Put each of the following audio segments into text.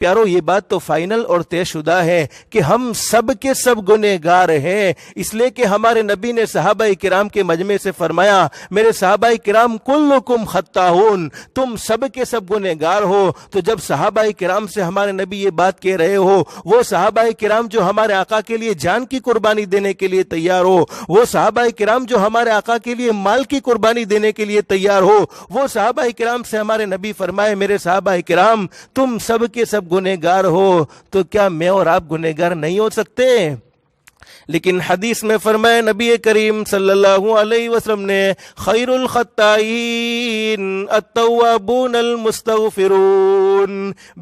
پیارو یہ بات تو فائنل اور طے شدہ ہے کہ ہم سب کے سب گنہگار ہیں، اس لیے کہ ہمارے نبی نے صحابہ کرام کے مجمع سے فرمایا میرے صحابہ کرام کلکم خطاؤن، تم سب کے سب گنہگار ہو۔ تو جب صحابہ کرام سے ہمارے نبی یہ بات کہہ رہے ہو، وہ صحابہ کرام جو ہمارے آقا کے لیے جان کی قربانی دینے کے لیے تیار ہو، وہ صحابہ کرام جو ہمارے آقا کے لیے مال کی قربانی دینے کے لیے تیار ہو، وہ صحابہ کرام سے ہمارے نبی فرمائے میرے صحابہ کرام تم سب کے سب گنہگار ہو، تو کیا میں اور آپ گنہگار نہیں ہو سکتے؟ لیکن حدیث میں فرمایا نبی کریم صلی اللہ علیہ وسلم نے خیر الخطائین التوابون المستغفرون،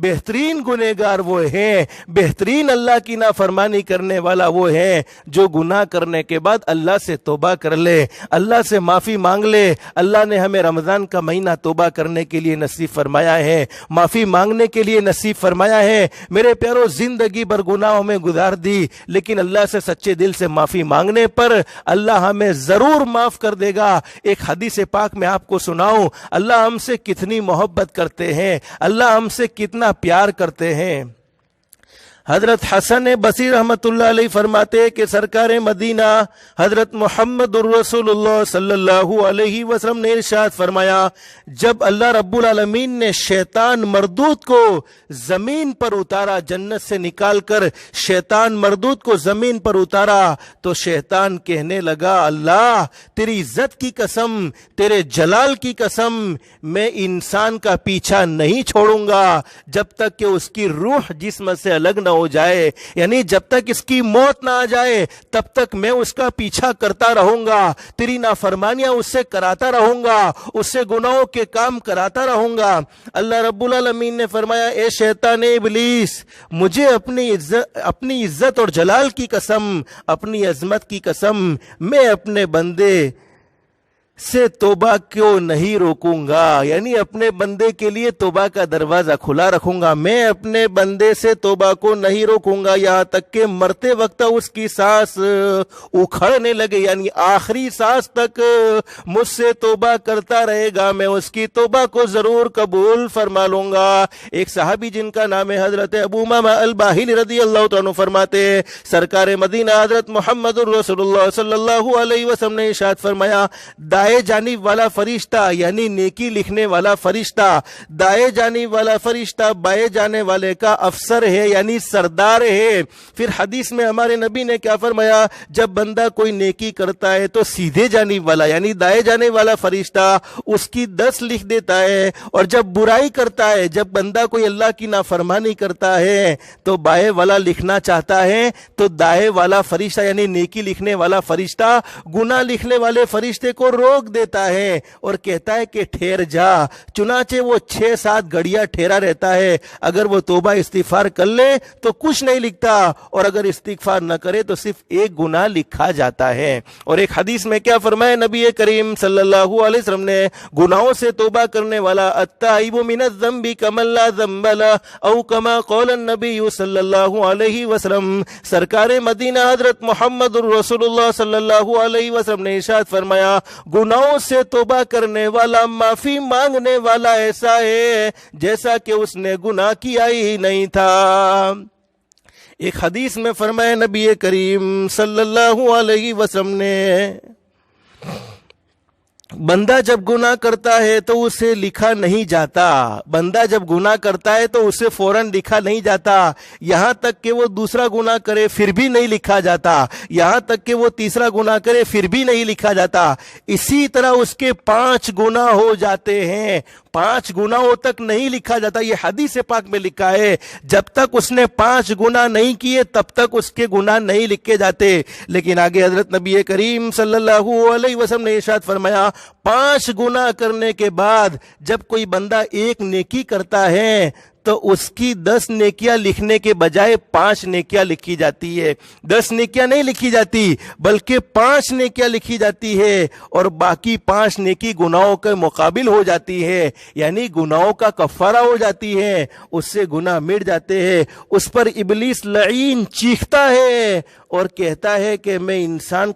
بہترین گنہگار وہ ہیں، بہترین اللہ کی نافرمانی کرنے والا وہ ہے جو گناہ کرنے کے بعد اللہ سے توبہ کر لے، اللہ سے معافی مانگ لے۔ اللہ نے ہمیں رمضان کا مہینہ توبہ کرنے کے لیے نصیب فرمایا ہے، معافی مانگنے کے لیے نصیب فرمایا ہے۔ میرے پیارو زندگی بھر گناہوں میں گزار دی، لیکن اللہ سے سچے دل سے معافی مانگنے پر اللہ ہمیں ضرور معاف کر دے گا۔ ایک حدیث پاک میں آپ کو سناؤں، اللہ ہم سے کتنی محبت کرتے ہیں، اللہ ہم سے کتنا پیار کرتے ہیں۔ حضرت حسن بصری رحمۃ اللہ علیہ فرماتے کہ سرکار مدینہ حضرت محمد الرسول اللہ صلی اللہ علیہ وسلم نے ارشاد فرمایا جب اللہ رب العالمین نے شیطان مردود کو زمین پر اتارا، جنت سے نکال کر شیطان مردود کو زمین پر اتارا، تو شیطان کہنے لگا اللہ تیری عزت کی قسم، تیرے جلال کی قسم، میں انسان کا پیچھا نہیں چھوڑوں گا جب تک کہ اس کی روح جسم سے الگ نہ ہو جائے، یعنی جب تک اس کی موت نہ آ جائے تب تک میں اس کا پیچھا کرتا رہوں گا، تیری نافرمانیاں اس سے کراتا رہوں گا، اس سے گناہوں کے کام کراتا رہوں گا۔ اللہ رب العالمین نے فرمایا اے شیطان ابلیس، مجھے اپنی عزت اور جلال کی قسم، اپنی عظمت کی قسم، میں اپنے بندے سے توبہ کیوں نہیں روکوں گا، یعنی اپنے بندے کے لیے توبہ کا دروازہ کھلا رکھوں گا، میں اپنے بندے سے توبہ کو نہیں روکوں گا یہاں تک کہ مرتے وقت اس کی سانس اکھڑنے لگے، یعنی آخری سانس تک مجھ سے توبہ کرتا رہے گا، میں اس کی توبہ کو ضرور قبول فرما لوں گا۔ ایک صحابی جن کا نام ہے حضرت ابو امامہ الباہلی رضی اللہ عنہ فرماتے سرکار مدینہ حضرت محمد الرسول اللہ صلی اللہ علیہ وسلم نے ارشاد فرمایا دائیں جانب والا فرشتہ یعنی نیکی لکھنے والا فرشتہ، دائیں جانب والا فرشتہ بائیں جانے والے کا افسر ہے یعنی سردار ہے۔ پھر حدیث میں ہمارے نبی نے کیا فرمایا جب بندہ کوئی نیکی کرتا ہے تو سیدھے جانب والا یعنی دائیں جانے والا فرشتہ اس کی 10 لکھ دیتا ہے، اور جب برائی کرتا ہے، جب بندہ کوئی اللہ کی نافرمانی کرتا ہے تو بائیں والا لکھنا چاہتا ہے تو دائیں والا فرشتہ یعنی نیکی لکھنے والا فرشتہ گناہ لکھنے والے فرشتے کو روک دیتا ہے اور کہتا ہے کہ ٹھہر جا، چنانچہ وہ 6-7 گھڑیاں ٹھہرا رہتا ہے، اگر وہ توبہ استغفار کر لے تو کچھ نہیں لکھتا، اور اگر استغفار نہ کرے تو صرف ایک گناہ لکھا جاتا ہے۔ اور ایک حدیث میں کیا فرمایا نبی کریم صلی اللہ علیہ وسلم نے گناہوں سے توبہ کرنے والا التائب من الذنب کمن لا ذنب له او کما قال النبی صلی اللہ علیہ وسلم، سرکار مدینہ حضرت محمد الرسول اللہ صلی اللہ علیہ وسلم نے ارشاد فرمایا گناہوں سے توبہ کرنے والا، معافی مانگنے والا ایسا ہے جیسا کہ اس نے گناہ کیا ہی نہیں تھا۔ ایک حدیث میں فرمایا نبی کریم صلی اللہ علیہ وسلم نے بندہ جب گناہ کرتا ہے تو اسے لکھا نہیں جاتا، بندہ جب گناہ کرتا ہے تو اسے فوراً لکھا نہیں جاتا، یہاں تک کہ وہ دوسرا گناہ کرے پھر بھی نہیں لکھا جاتا، یہاں تک کہ وہ تیسرا گناہ کرے پھر بھی نہیں لکھا جاتا، اسی طرح اس کے 5 گناہ ہو جاتے ہیں، 5 گناہوں تک نہیں لکھا جاتا۔ یہ حدیث پاک میں لکھا ہے جب تک اس نے 5 گناہ نہیں کیے تب تک اس کے گناہ نہیں لکھے جاتے۔ لیکن آگے حضرت نبی کریم صلی اللہ علیہ وسلم نے ارشاد فرمایا 5 گناہ کرنے کے بعد جب کوئی بندہ ایک نیکی کرتا ہے تو اس کی 10 نیکیاں لکھنے کے بجائے 5 نیکیاں لکھی جاتی ہے، 10 نیکیاں نہیں لکھی جاتی بلکہ 5 نیکیاں لکھی جاتی ہے، اور باقی 5 نیکی گناہوں کے مقابل ہو جاتی ہے، یعنی گناہوں کا کفارہ ہو جاتی ہے، اس سے گناہ مٹ جاتے ہیں۔ اس پر ابلیس لعین چیختا ہے اور کہتا ہے کہ میں انسان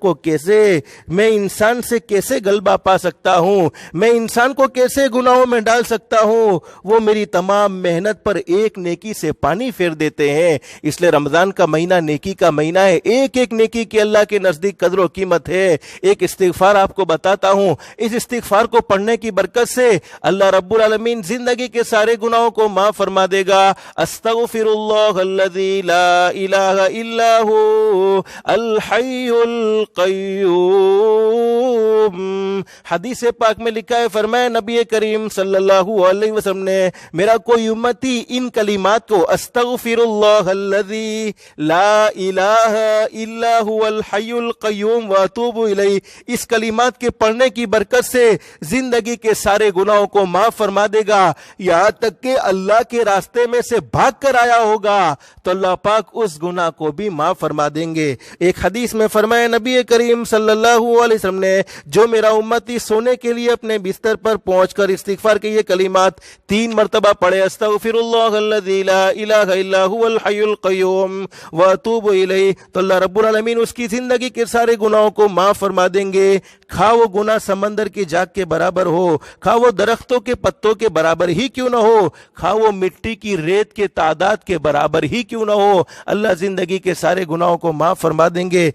سے کیسے غلبہ پا سکتا ہوں، میں انسان کو کیسے گناہوں میں ڈال سکتا ہوں، وہ میری تمام محنت جنت پر ایک نیکی سے پانی پھیر دیتے ہیں۔ اس لیے رمضان کا مہینہ نیکی کا مہینہ ہے، ایک ایک نیکی کی اللہ کے نزدیک قدر و قیمت ہے۔ ایک استغفار آپ کو بتاتا ہوں، اس استغفار کو پڑھنے کی برکت سے اللہ رب العالمین زندگی کے سارے گناہوں کو معاف فرما دے گا۔ استغفر اللہ الذی لا الہ الا هو الحی القیوم۔ حدیث پاک میں لکھا ہے، فرمایا نبی کریم صلی اللہ علیہ وسلم نے، میرا کوئی امتی ان کلمات کو استغفر اللہ الذی لا الہ الا هو الحی القیوم واتوب الیہ، اس کلمات کے پڑھنے کی برکت سے زندگی کے سارے گناہوں کو معاف فرما دے گا، یہاں تک کہ اللہ کے راستے میں سے بھاگ کر آیا ہوگا تو اللہ پاک اس گناہ کو بھی معاف فرما دیں گے۔ ایک حدیث میں فرمایا نبی کریم صلی اللہ علیہ وسلم نے، جو میرا امتی سونے کے لیے اپنے بستر پر پہنچ کر استغفار کے یہ کلمات 3 مرتبہ پڑھے، استغفر اللہ الذی لا الہ الا هو الحی القیوم واتوب الیہ، تو اللہ رب العالمین اس کی زندگی کے سارے گناہوں کو معاف فرما دیں گے، خواہ وہ گناہ سمندر کی جاگ کے برابر ہو، خواہ وہ درختوں کے پتوں کے برابر ہی کیوں نہ ہو، خواہ وہ مٹی کی ریت کے تعداد کے برابر ہی کیوں نہ ہو، اللہ زندگی کے سارے گناہوں کو معاف فرما دیں گے۔